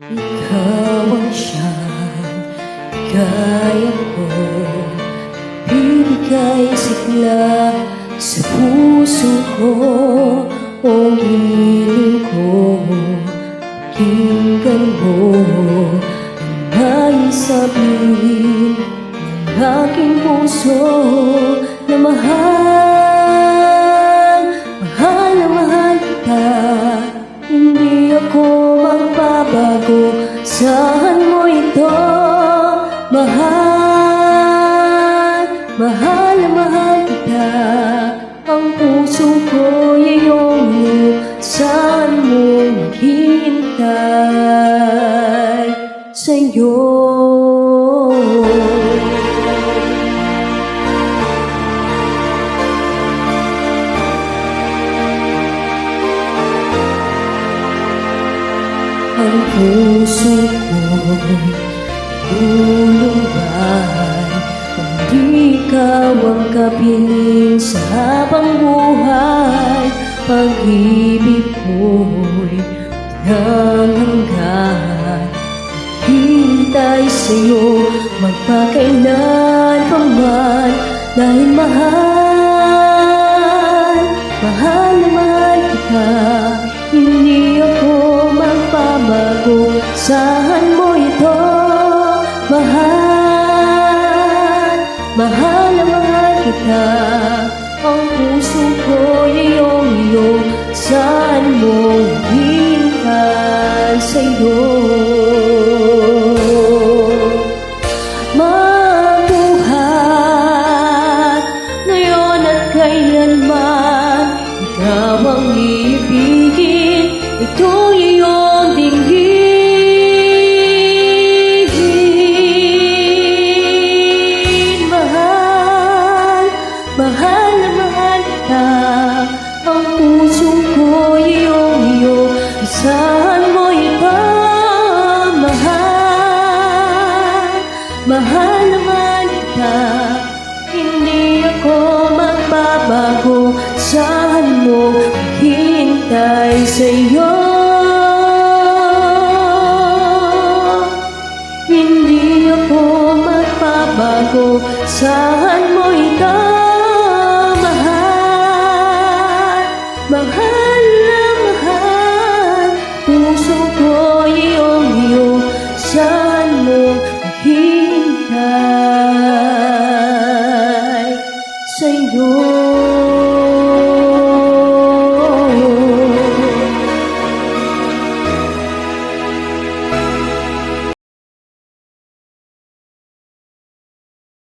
Ikaw ang siyang kaya ko bibigay sigla sa puso ko. O hiling ko, pakinggan mo ang nais sabihin ng aking puso na mahal, mahal na mahal kita. Hindi ako magbabago, saan mo ito? Mahal, mahal na mahal kita. Ang puso ko'y iyong saan mo maghihintay sa'yo. Ang puso ko'y lulumbay kung di ikaw ang kapiling sa habang buhay. Pag-ibig mo'y nanganggat, maghihintay sa'yo magpakailan pa man. Dahil mahal, mahal na mahal kita. Hindi ako magbabago, saan mo ito? Mahal, mahal na mahal kita. Ang puso ko'y iyong saan mo hintay sa'yo. Mabuhat ngayon at kailanman, ikaw ang ibigin, itong iyong dinggin. Mahal, mahal na mahal kita. Ang puso ko'y iyong saan mo ito? Mahal, mahal na mahal kita. Hindi ako magbabago, saan mo maghihintay sa'yo. Hindi ako magbabago, saan